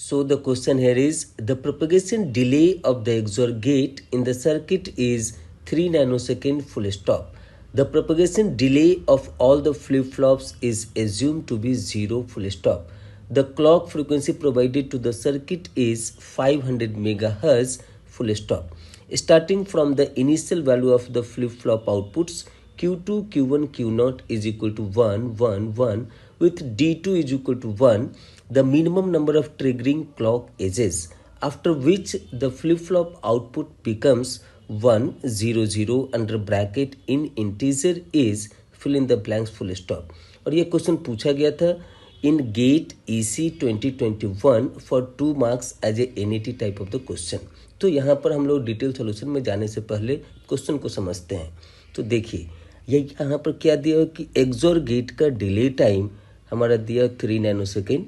So the question here is the propagation delay of the XOR gate in the circuit is 3 nanosecond full stop. The propagation delay of all the flip-flops is assumed to be 0 full stop. The clock frequency provided to the circuit is 500 megahertz full stop. Starting from the initial value of the flip-flop outputs Q2, Q1, Q0 is equal to 1, 1, 1 with D2 is equal to 1, the minimum number of triggering clock edges, after which the flip-flop output becomes 1, 0, 0 under bracket in integer is fill in the blanks full stop. और ये question पूछा गया था in GATE EC 2021 for 2 marks as a NET type of the question. तो यहाँ पर हम लोग डिटेल सोल्यूशन में जाने से पहले क्वेश्चन को समझते हैं. तो देखिए ये यहाँ पर क्या दिया है कि एक्सोर गेट का डिले टाइम हमारा दिया 3 nanosecond.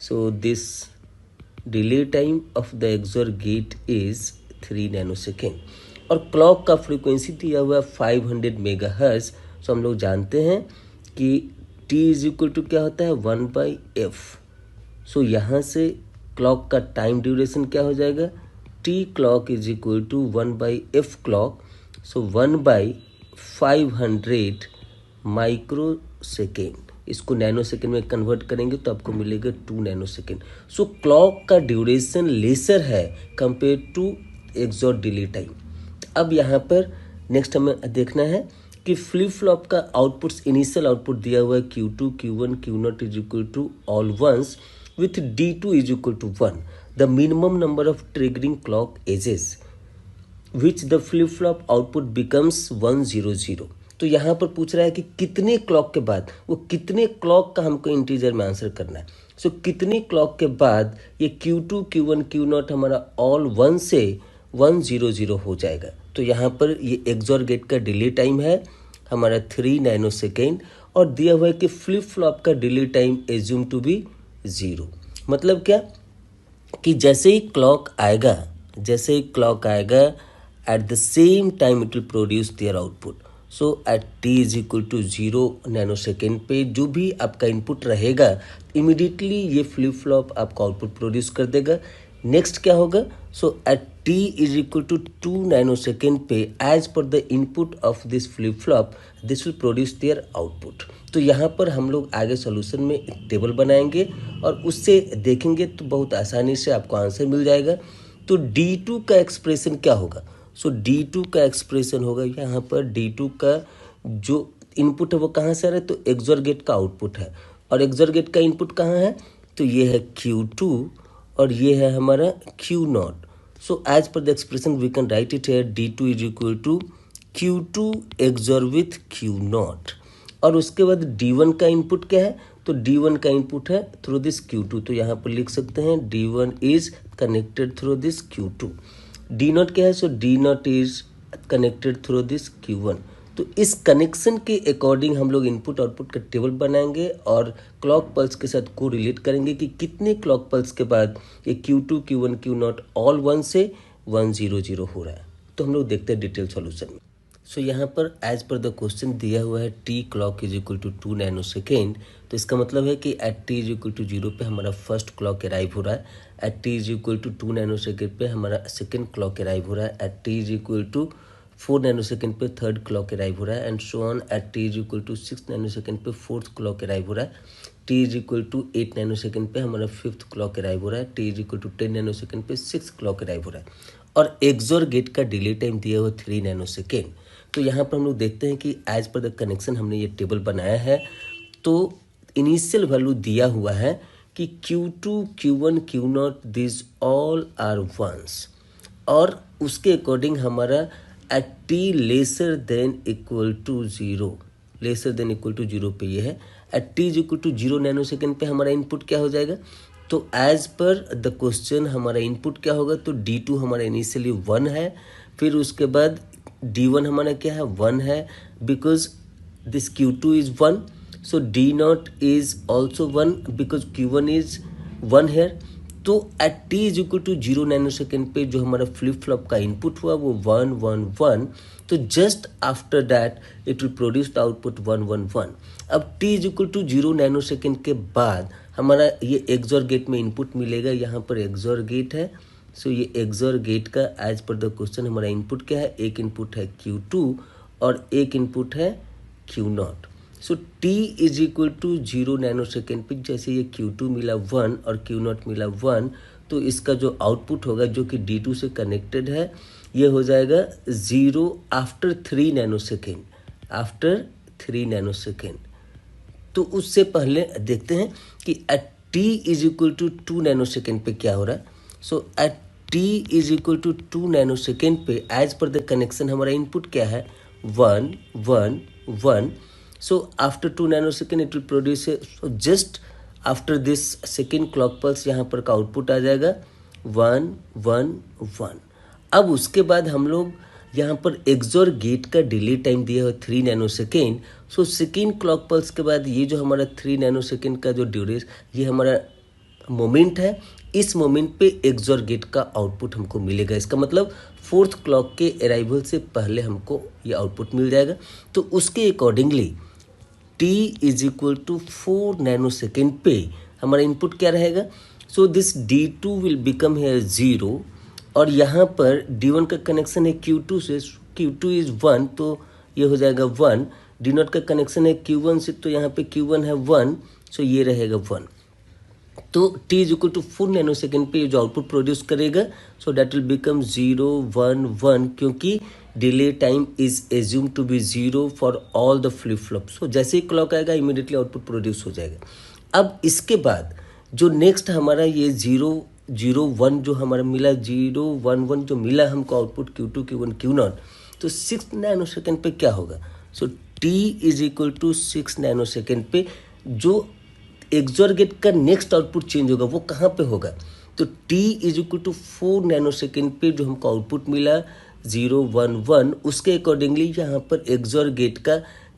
So this delay time of the XOR gate is 3 nanosecond और क्लॉक का फ्रीक्वेंसी दिया हुआ 500 मेगाहर्ट्ज. सो हम लोग जानते हैं कि T इज इक्वल टू क्या होता है 1/f. सो यहाँ से क्लॉक का टाइम ड्यूरेशन क्या हो जाएगा T clock is equal to 1/f clock. So 1/500 microsecond. इसको नैनो सेकेंड में कन्वर्ट करेंगे तो आपको मिलेगा 2 नैनो सेकेंड. सो क्लॉक का ड्यूरेशन लेसर है compare to XOR delay time. अब यहाँ पर नेक्स्ट हमें देखना है कि फ्लिप फ्लॉप का आउटपुट्स इनिशियल आउटपुट दिया हुआ है Q2, Q1, Q0 is equal to all ones with D2 is equal to 1, the minimum number of triggering clock edges which the flip flop output becomes 100. तो यहाँ पर पूछ रहा है कि कितने क्लॉक के बाद, वो कितने क्लॉक का हमको इंटीजर में आंसर करना है. सो कितने क्लॉक के बाद ये Q2, Q1, Q0 हमारा ऑल 1 से 100 हो जाएगा. तो यहाँ पर ये एक्सोर गेट का डिले टाइम है हमारा 3 नैनो सेकेंड और दिया हुआ है कि फ्लिप फ्लॉप का delay time assume to be 0. मतलब क्या कि जैसे ही क्लॉक आएगा at the same time it will produce their output. So at t is equal to 0 nanosecond पे जो भी आपका इनपुट रहेगा इमीडिएटली ये फ्लिप फ्लॉप आपका आउटपुट प्रोड्यूस कर देगा. नेक्स्ट क्या होगा so at t is equal to 2 nanosecond पे एज पर the input of this flip flop this will produce their output. तो यहाँ पर हम लोग आगे सॉल्यूशन में एक टेबल बनाएंगे और उससे देखेंगे तो बहुत आसानी से आपको आंसर मिल जाएगा. तो D2 का एक्सप्रेशन क्या होगा. सो D2 का एक्सप्रेशन होगा यहाँ पर D2 का जो इनपुट है वो कहाँ से आ रहा है तो एक्सोर गेट का आउटपुट है और एक्सोर गेट का इनपुट कहाँ है तो ये है Q2 और ये है हमारा Q0. सो एज पर the expression we can write it है D2 is equal to Q2 XOR with Q0 और उसके बाद D1 का इनपुट क्या है तो D1 का इनपुट है थ्रू दिस Q2. तो यहाँ पर लिख सकते हैं D1 is connected through this Q2. D0 क्या है सो D0 is connected through this Q1. तो इस कनेक्शन के अकॉर्डिंग हम लोग इनपुट आउटपुट का टेबल बनाएंगे और क्लॉक पल्स के साथ को रिलेट करेंगे कि कितने क्लॉक पल्स के बाद ये Q2, Q1, Q0 ऑल 1 से 100 हो रहा है. तो हम लोग देखते हैं डिटेल सॉल्यूशन में. सो यहाँ पर एज पर द क्वेश्चन दिया हुआ है T clock is equal to 2 nanosecond. तो इसका मतलब है कि at T is equal to 0 पे हमारा फर्स्ट क्लॉक अराइव हो रहा है. At T is equal to 2 nanosecond पे हमारा सेकेंड क्लॉक अराइव हो रहा है. At T is equal to 4 nanosecond पे थर्ड क्लॉक अराइव हो रहा है and so on. At T is equal to 6 nanosecond पे फोर्थ क्लॉक अराइव हो रहा है. T is equal to 8 nanosecond पे हमारा फिफ्थ क्लॉक अराइव हो रहा है. T is equal to 10 nanosecond पे सिक्स क्लॉक अराइव हो रहा है और एक्सोर गेट का डिले टाइम दिया हुआ 3 नैनो सेकेंड. तो यहाँ पर हम लोग देखते हैं कि एज पर द कनेक्शन हमने ये टेबल बनाया है. तो इनिशियल वैल्यू दिया हुआ है कि Q2, Q1, Q0 this all are once और उसके अकॉर्डिंग हमारा at T lesser than equal to 0 पे ये है. At T is equal to 0 nanosecond पे हमारा इनपुट क्या हो जाएगा तो एज पर द क्वेश्चन हमारा इनपुट क्या होगा तो D2 हमारा इनिशियली 1 है. फिर उसके बाद D1 हमारा क्या है 1 है because this Q2 is 1. So D0 is also 1 because Q1 is 1 here. तो at t is equal to 0 nanosecond पे जो हमारा फ्लिप फ्लॉप का इनपुट हुआ वो 1 1 1, तो just after that it will produce the output 1 1 1। अब T is equal to 0 nanosecond के बाद हमारा ये एक्सॉर गेट में इनपुट मिलेगा, यहाँ पर एक्सॉर गेट है। सो ये एक्सॉर गेट का एज पर द क्वेश्चन हमारा इनपुट क्या है, एक इनपुट है Q2 और एक इनपुट है Q0। So t is equal to 0 nanosecond पे जैसे ये Q2 मिला 1 और Q0 मिला 1, तो इसका जो आउटपुट होगा जो कि D2 से कनेक्टेड है ये हो जाएगा 0 after 3 nanosecond, after 3 nanosecond. तो उससे पहले देखते हैं कि at t is equal to 2 nanosecond पे क्या हो रहा है। So at t is equal to 2 nanosecond पे एज पर द कनेक्शन हमारा इनपुट क्या है 1 1 1। So after 2 nanosecond it will produce so just after this second clock pulse यहाँ पर का आउटपुट आ जाएगा 1 1 1। अब उसके बाद हम लोग यहाँ पर एक्सॉर गेट का डिले टाइम दिया है 3 nanosecond. So second clock pulse के बाद ये जो हमारा 3 नैनो सेकेंड का जो ड्यूरेशन ये हमारा मोमेंट है, इस मोमेंट पे एक्सॉर गेट का आउटपुट हमको मिलेगा। इसका मतलब फोर्थ क्लॉक के अराइवल से पहले हमको ये आउटपुट मिल जाएगा। तो उसके accordingly t is equal to 4 nanosecond पे हमारा इनपुट क्या रहेगा। So this D2 will become here 0 और यहाँ पर D1 का कनेक्शन है Q2 से, Q2 इज 1 तो ये हो जाएगा 1। D0 का कनेक्शन है Q1 से तो यहाँ पे Q1 है 1, सो ये रहेगा 1। तो t is equal to 4 nanosecond पे जो आउटपुट प्रोड्यूस करेगा सो दैट विल बिकम 0 1 1 क्योंकि delay time is assume to be 0 for all the flip flop. So जैसे ही क्लॉक आएगा इमीडिएटली आउटपुट प्रोड्यूस हो जाएगा। अब इसके बाद जो नेक्स्ट हमारा ये 0 0 1 जो हमारा मिला 0 1 1 जो मिला हमको आउटपुट Q2 Q1 Q0, तो 6 नैनो सेकेंड पे क्या होगा। So t is equal to 6 nanosecond पे जो एक्सॉर गेट का नेक्स्ट आउटपुट चेंज होगा वो कहाँ पे होगा। तो t is equal to 4 nanosecond पे जो हमको आउटपुट मिला 0 1 1, उसके अकॉर्डिंगली यहाँ पर एक्सॉर गेट का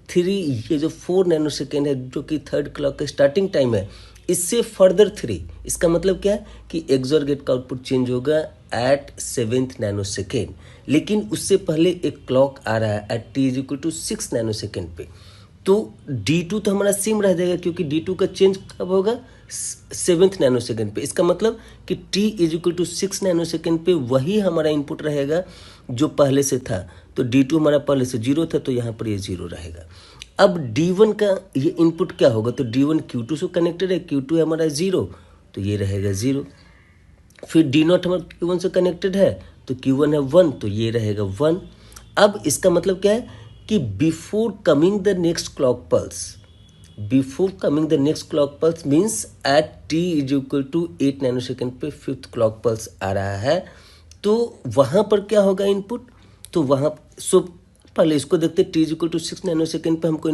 3 ये जो 4 नैनो सेकेंड है जो कि थर्ड क्लॉक का स्टार्टिंग टाइम है, इससे फर्दर 3, इसका मतलब क्या है कि एक्सॉर गेट का आउटपुट चेंज होगा एट 7th नैनो सेकेंड। लेकिन उससे पहले एक क्लॉक आ रहा है at t is equal to 6 nanosecond पे, तो D2 तो हमारा सेम रह जाएगा क्योंकि D2 का चेंज कब होगा 7th नैनो सेकेंड पे। इसका मतलब कि t is equal to 6 nanosecond पे वही हमारा इनपुट रहेगा जो पहले से था। तो D2 हमारा पहले से 0 था तो यहाँ पर ये 0 रहेगा। अब D1 का ये इनपुट क्या होगा, तो D1 Q2 से कनेक्टेड है, Q2 है हमारा 0 तो ये रहेगा 0। फिर D0 हमारा Q1 से कनेक्टेड है तो Q1 है 1 तो ये रहेगा 1। अब इसका मतलब क्या है कि before coming the next clock pulse, before coming the next clock pulse means at t is equal to 8 nanosecond पे 5th क्लॉक पल्स आ रहा है, तो वहाँ पर क्या होगा इनपुट। तो वहाँ सो पहले इसको देखते t is equal to 6 nanosecond पे हमको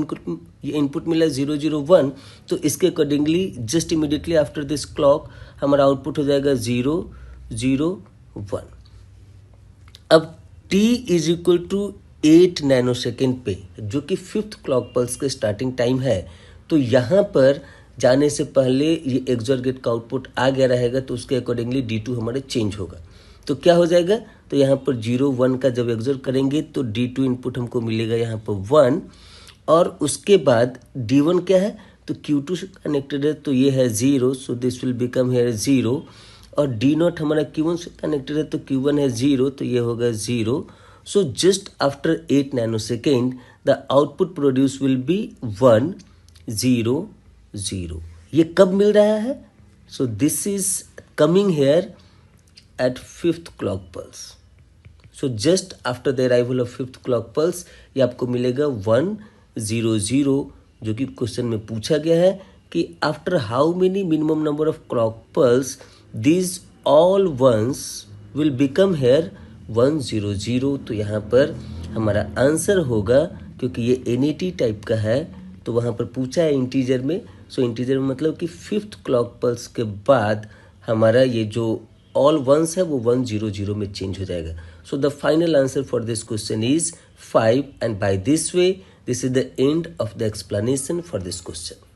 ये इनपुट मिला 0 0 1, तो इसके accordingly just immediately after this clock हमारा आउटपुट हो जाएगा 0 0 1। अब t is equal to 8 nanosecond पे जो कि 5th क्लॉक पल्स का स्टार्टिंग टाइम है, तो यहाँ पर जाने से पहले ये एक्सॉर गेट का आउटपुट आ गया रहेगा तो उसके अकॉर्डिंगली D2 हमारे चेंज होगा। तो क्या हो जाएगा, तो यहाँ पर 0 1 का जब एक्सॉर करेंगे तो D2 इनपुट हमको मिलेगा यहाँ पर 1 और उसके बाद D1 क्या है तो Q2 से कनेक्टेड है तो ये है 0, so this will become here 0 और D0 हमारा Q1 से कनेक्टेड है तो Q1 है 0 तो ये होगा 0। So just after 8 nanosecond, the output produce will be 1 0 0। ये कब मिल रहा है, so this is coming here at 5th clock pulse। So just after the arrival of 5th clock pulse ये आपको मिलेगा 1 0 0, जो कि क्वेश्चन में पूछा गया है कि after how many minimum number of clock pulse these all ones will become here 1 0 0। तो यहाँ पर हमारा आंसर होगा क्योंकि ये NAT टाइप का है तो वहाँ पर पूछा है इंटीजर में, सो इंटीजर में मतलब कि 5th क्लॉक पल्स के बाद हमारा ये जो ऑल वंस है वो 1 0 0 में चेंज हो जाएगा। So the final answer for this question is 5 and by the way this is the end of the explanation for this question.